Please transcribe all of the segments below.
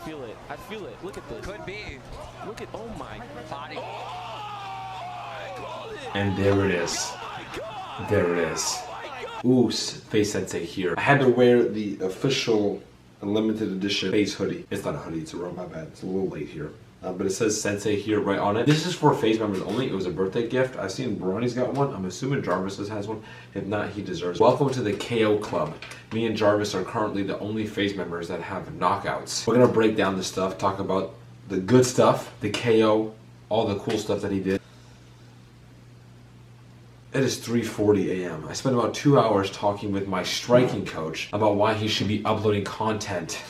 feel it. I feel it. Look at this. Could be. Look at, oh my Body. And there it is. There it is. Ooh, FaZe Sensei here. I had to wear the official limited edition FaZe hoodie. It's not a hoodie, it's a robe, my bad. It's a little late here. But it says Sensei here right on it. This is for FaZe members only. It was a birthday gift. I've seen Brony's got one. I'm assuming Jarvis has one. If not, he deserves it. Welcome to the KO Club. Me and Jarvis are currently the only FaZe members that have knockouts. We're going to break down the stuff, talk about the good stuff, the KO, all the cool stuff that he did. It is 3:40 a.m. I spent about 2 hours talking with my striking coach about why he should be uploading content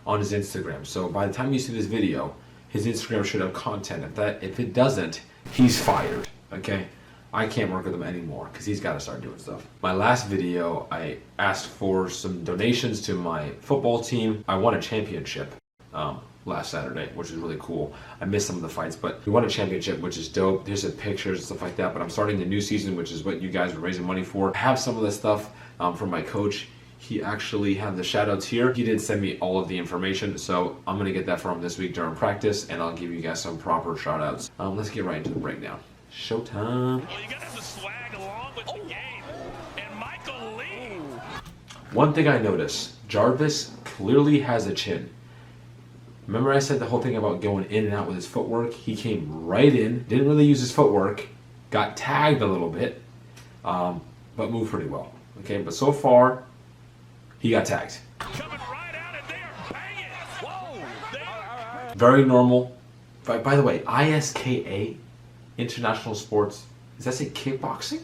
on his Instagram. So by the time you see this video, his Instagram should have content. If it doesn't, he's fired, okay? I can't work with him anymore because he's got to start doing stuff. My last video, I asked for some donations to my football team. I won a championship last Saturday, which is really cool. I missed some of the fights, but we won a championship, which is dope. There's some pictures and stuff like that, but I'm starting the new season, which is what you guys were raising money for. I have some of the stuff from my coach. He actually had the shout outs here. He did send me all of the information, so I'm gonna get that from this week during practice, and I'll give you guys some proper shout outs. Let's get right into the breakdown. Showtime. Well, you gotta have the swag along with the game. And Michael Lee. One thing I noticed, Jarvis clearly has a chin. Remember I said the whole thing about going in and out with his footwork? He came right in, didn't really use his footwork, got tagged a little bit, but moved pretty well. Okay, but so far, he got tagged. Coming right out of there. Bang it. Whoa. There. Very normal. By the way, ISKA, International Sports, does that say kickboxing?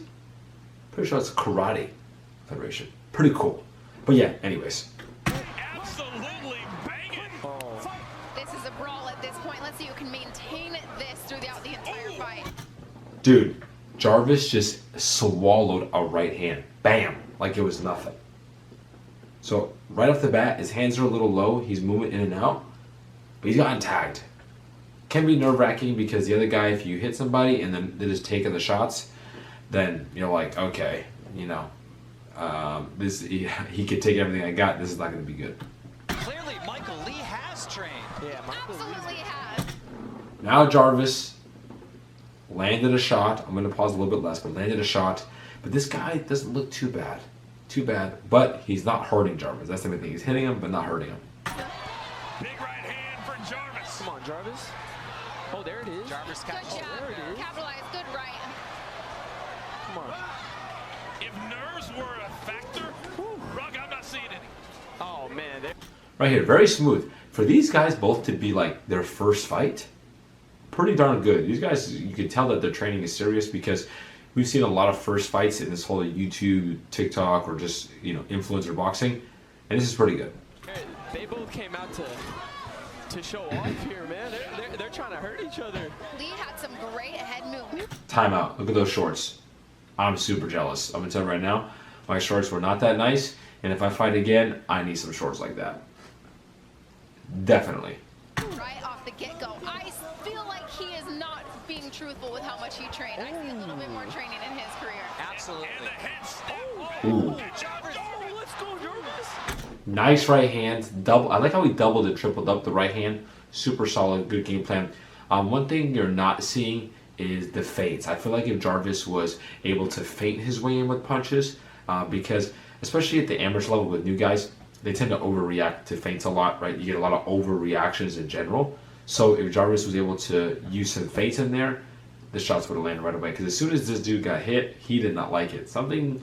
Pretty sure it's Karate Federation. Pretty cool. But yeah, anyways. Absolutely bang it. This is a brawl at this point. Let's see who can maintain this throughout the entire fight. Dude, Jarvis just swallowed a right hand. Bam! Like it was nothing. So right off the bat, his hands are a little low. He's moving in and out, but he's gotten tagged. Can be nerve-wracking because the other guy, if you hit somebody and then they're just taking the shots, then you're like, okay, you know, he could take everything I got. This is not going to be good. Clearly, Michael Lee has trained. Yeah, Michael Absolutely has. Now Jarvis landed a shot. I'm going to pause a little bit less, but landed a shot. But this guy doesn't look too bad. Too bad, but he's not hurting Jarvis. That's the main thing. He's hitting him, but not hurting him. Big right hand for Jarvis. Come on, Jarvis. Oh, there it is. Jarvis Good catch. job. there it is. Capitalize. Good right. Come on. If nerves were a factor, Rugg, I'm not seeing any. Oh, man. Right here, very smooth. For these guys both to be like their first fight, pretty darn good. These guys, you can tell that their training is serious because we've seen a lot of first fights in this whole YouTube, TikTok, or just, you know, influencer boxing, and this is pretty good. They both came out to show off here, man. They're trying to hurt each other. Lee had some great head movement. Timeout. Look at those shorts. I'm super jealous. I'm gonna tell you right now, my shorts were not that nice, and if I fight again, I need some shorts like that. Definitely. Right off the get-go. I feel like he is not being truthful with how much he trained. I see a little bit more training in his career. Absolutely. And the head step. Ooh. Jarvis. Oh, let's go, Jarvis. Nice right hand. Double. I like how he doubled and tripled up the right hand. Super solid. Good game plan. One thing you're not seeing is the feints. I feel like if Jarvis was able to feint his way in with punches, because especially at the amateur level with new guys, they tend to overreact to feints a lot, right? You get a lot of overreactions in general. So if Jarvis was able to use some feints in there, the shots would have landed right away. Because as soon as this dude got hit, he did not like it. Something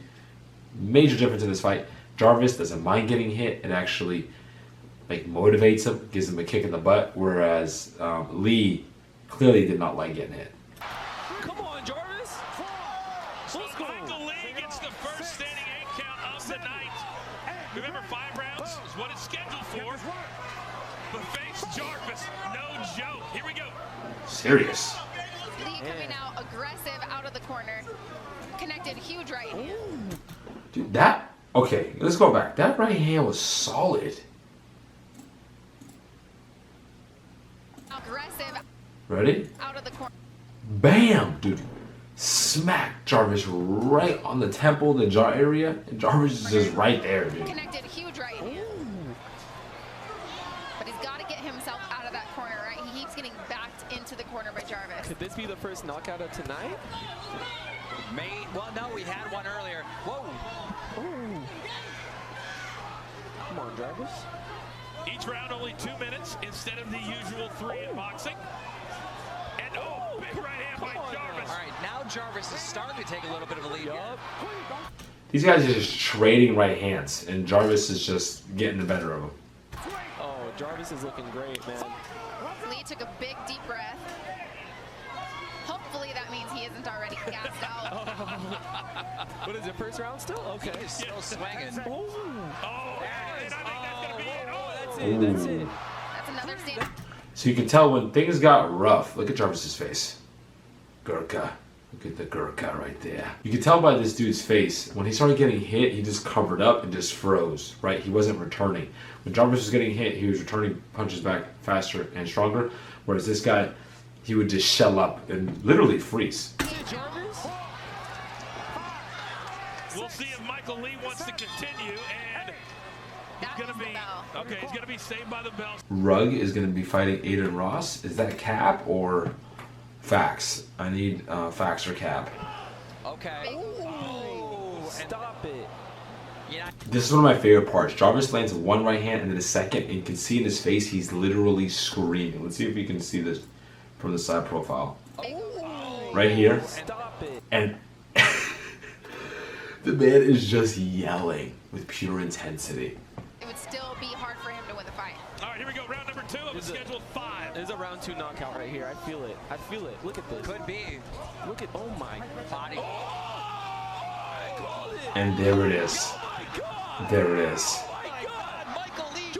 major difference in this fight. Jarvis doesn't mind getting hit. It actually motivates him, gives him a kick in the butt. Whereas Lee clearly did not like getting hit. Come on, Jarvis. So Let's go. Michael Lee gets the first standing 8 count of the night. Remember, 5 rounds is what it's scheduled for. But FaZe JARVIS, no joke. Here we go. Serious. Lee coming out aggressive out of the corner. Connected huge right hand. Dude, that... Okay, let's go back. That right hand was solid. Aggressive Ready? out of the corner. Bam! Dude. Smack Jarvis right on the temple, the jaw area. And Jarvis is just right there, dude. Connected huge right hand. But he's got to get himself out of that corner, right? He keeps getting backed into the corner by Jarvis. Could this be the first knockout of tonight? Well, no, we had one earlier. Whoa. Ooh. Come on, Jarvis. Each round only 2 minutes instead of the usual 3 in boxing. And big right hand by Jarvis. All right, now Jarvis is starting to take a little bit of a lead here. These guys are just trading right hands, and Jarvis is just getting the better of him. Oh, Jarvis is looking great, man. Lee took a big, deep breath. Hopefully that means he isn't already gassed out. What is it, first round still? Okay. He's still swinging. Oh, And I think that's going to be it. that's it, that's it. That's another stand. So you can tell when things got rough. Look at Jarvis's face. Gurkha. Look at the Gurkha right there. You can tell by this dude's face, when he started getting hit, he just covered up and just froze, right? He wasn't returning. When Jarvis was getting hit, he was returning punches back faster and stronger, whereas this guy, he would just shell up and literally freeze. Jarvis? We'll see if Michael Lee wants to continue, and That he's was going to the be bell. okay. He's going to be saved by the bell. Rugg is going to be fighting Aiden Ross. Is that cap or facts? I need facts or cap. Okay. Stop it. Yeah. This is one of my favorite parts. Jarvis lands one right hand and then a second, and you can see in his face he's literally screaming. Let's see if you can see this from the side profile. Right here. Stop it. And the man is just yelling with pure intensity. It would still be hard for him to win the fight. All right, here we go. Round number 2 of a scheduled 5. There's a round 2 knockout right here. I feel it. I feel it. Look at this. Could be. Look at, oh my. Body. And there it is. There it is. Oh my God, Michael Lee.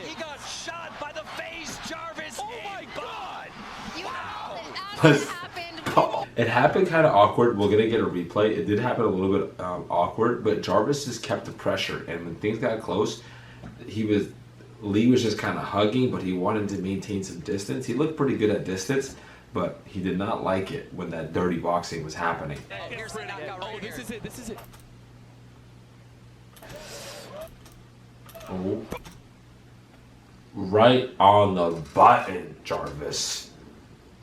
He got shot by the FaZe JARVIS. Oh my God. You Let's- happened. It happened kind of awkward. We're going to get a replay. It did happen a little bit awkward, but Jarvis just kept the pressure. And when things got close, Lee was just kind of hugging, but he wanted to maintain some distance. He looked pretty good at distance, but he did not like it when that dirty boxing was happening. Here's the knockout right This here. is it. This is it. Oh. Right on the button, Jarvis.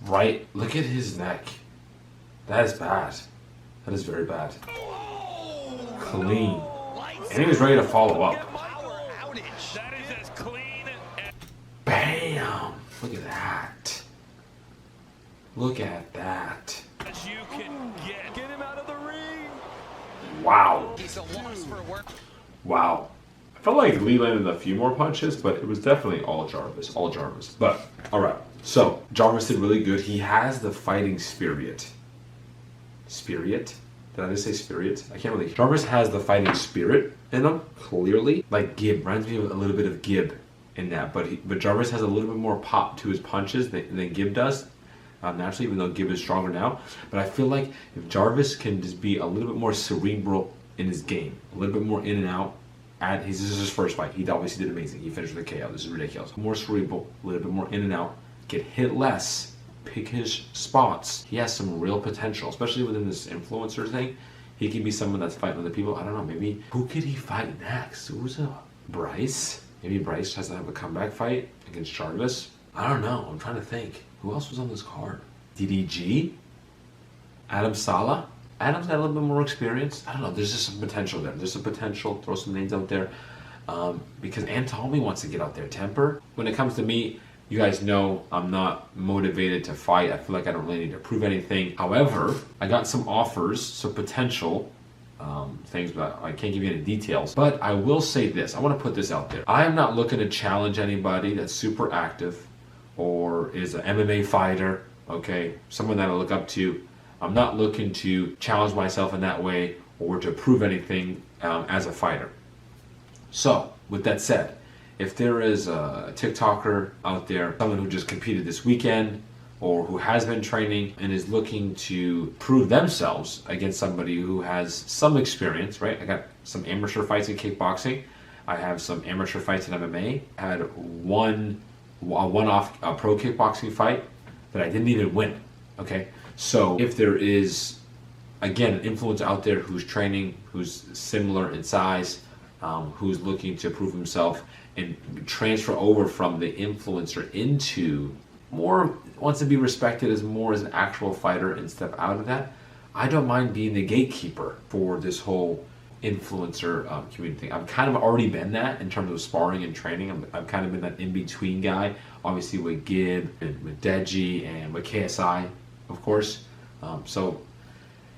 Right. Look at his neck. That is bad. That is very bad. Clean. And he was ready to follow up. Power outage. That is as clean as Bam! Look at that. Look at that. you can get. Get him out of the ring. Wow. He's a loss for work. Wow. I felt like Lee landed a few more punches, but it was definitely all Jarvis. All Jarvis. But, alright. So, Jarvis did really good. He has the fighting spirit. Spirit? Did I just say spirit? I can't really. Jarvis has the fighting spirit in him, clearly. Like Gibb. Reminds me of a little bit of Gibb in that. But Jarvis has a little bit more pop to his punches than Gibb does. Naturally, even though Gibb is stronger now. But I feel like if Jarvis can just be a little bit more cerebral in his game, a little bit more in and out. This is his first fight. He obviously did amazing. He finished with a KO. This is ridiculous. More cerebral, a little bit more in and out. Get hit less. Pick his spots. He has some real potential, especially within this influencer thing. He could be someone that's fighting other people. I don't know. Maybe who could he fight next? Who's a Bryce? Maybe Bryce has to have a comeback fight against Jarvis. I don't know. I'm trying to think. Who else was on this card? DDG? Adam Sala? Adam's got a little bit more experience. I don't know. There's just some potential there. There's some potential. Throw some names out there. Because Anatomy wants to get out there. Temper. When it comes to me, you guys know I'm not motivated to fight. I feel like I don't really need to prove anything. However, I got some offers, some potential things, but I can't give you any details. But I will say this. I want to put this out there. I am not looking to challenge anybody that's super active or is an MMA fighter, okay? Someone that I look up to. I'm not looking to challenge myself in that way or to prove anything as a fighter. So, with that said, if there is a TikToker out there, someone who just competed this weekend or who has been training and is looking to prove themselves against somebody who has some experience, right? I got some amateur fights in kickboxing. I have some amateur fights in MMA. I had one one-off pro kickboxing fight that I didn't even win, okay? So if there is, again, an influencer out there who's training, who's similar in size, who's looking to prove himself and transfer over from the influencer into more, wants to be respected as more as an actual fighter and step out of that, I don't mind being the gatekeeper for this whole influencer community thing. I've kind of already been that in terms of sparring and training. I've kind of been that in-between guy, obviously with Gib and with Deji and with KSI, of course. So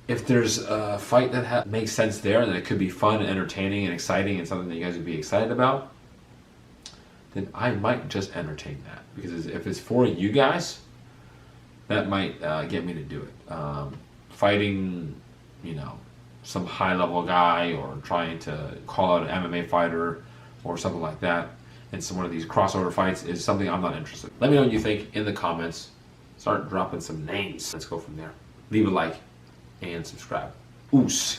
if there's a fight that makes sense there and it could be fun and entertaining and exciting and something that you guys would be excited about, then I might just entertain that. Because if it's for you guys, that might get me to do it. Fighting, you know, some high-level guy or trying to call out an MMA fighter or something like that in some one of these crossover fights is something I'm not interested in. Let me know what you think in the comments. Start dropping some names. Let's go from there. Leave a like and subscribe. Oos.